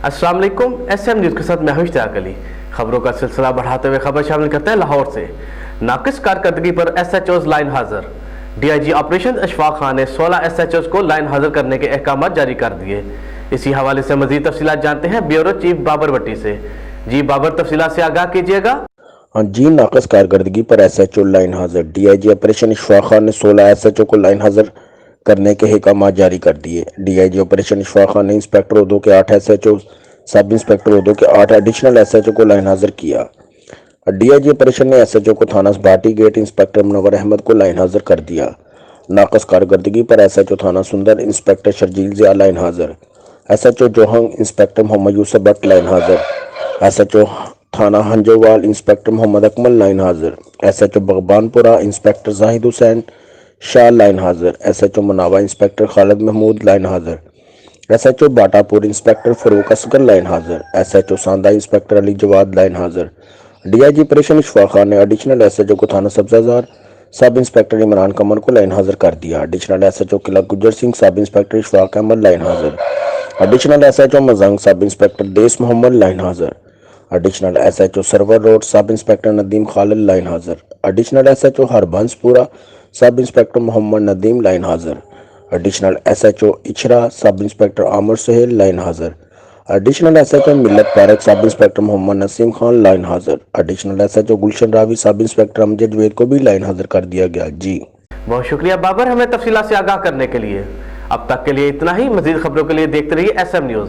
अस्सलाम वालेकुम। SM news के साथ मैं हूं इश्तियाक अली। खबरों का सिलसिला बढ़ाते हुए खबर शामिल करते हैं लाहौर से। नाकिस कारकर्दगी पर SHOs लाइन हाजिर। DIG ऑपरेशन अशफाक खान ने 16 SHOs को लाइन हाजिर करने के अहकाम जारी कर दिए। इसी हवाले से मजीद तफसीलात जानते हैं ब्यूरो चीफ बाबर भट्टी से। जी बाबर, तफसीलात से आगाह कीजिएगा। हाँ जी, नाकस कारकर्दगी पर SHO लाइन हाजिर। DIG ऑपरेशन अशफाक खान ने 16 SHO को लाइन हाजिर करने के अहकाम जारी कर दिए। DIG ऑपरेशन अशफाक खान ने इंस्पेक्टर उहदों के 8 SHO, सब इंस्पेक्टर उहदों के 8 एडिशनल SHO को लाइन हाजिर किया। DIG ऑपरेशन ने SHO को थाना भाटी गेट इंस्पेक्टर मुनव्वर अहमद को लाइन हाजिर कर दिया। नाकस कारकर्दगी पर SHO थाना सुंदर इंस्पेक्टर शर्जील जिया लाइन हाजिर। SHO Johang inspector Muhammad Yousuf Bhatt line हाजिर। SHO थाना हंजोवाल इंस्पेक्टर मोहम्मद अकमल लाइन हाजिर। SHO Baghbanpura inspector Zahid Hussain Shah line हाजिर। SHO Manawan inspector Khalid Mahmood line हाजिर। SHO Batapur inspector Farooq Asghar line हाजिर। SHO Sanda inspector Ali Jawad line हाजिर। DIG ऑपरेशन अशफाक खान ने एडिशनल SHO को थाना सब्जाजार सब इंस्पेक्टर इमरान कमर को लाइन हाजिर कर दिया। Additional SHO Qila Gujjar Singh sub inspector Ishfaq Ahmad line हाजिर। Additional SHO Mozang sub inspector Des Muhammad line हाजिर। Additional SHO Sarwar road sub inspector Nadeem Khalid line हाजिर। Additional SHO Harbanspura sub inspector Muhammad Nadeem line हाजिर। Additional SHO Ichhra sub inspector Amir Sohail line हाजिर। Additional SHO Millat park sub inspector Muhammad Naseem Khan line हाजिर। Additional SHO Gulshan Ravi sub inspector Amjad Javed को भी line हाजिर कर दिया गया। जी बहुत शुक्रिया बाबर, हमें तफसीलात से आगाह करने के लिए। अब तक के लिए इतना ही। मजीद खबरों के लिए देखते रहिए SM न्यूज़।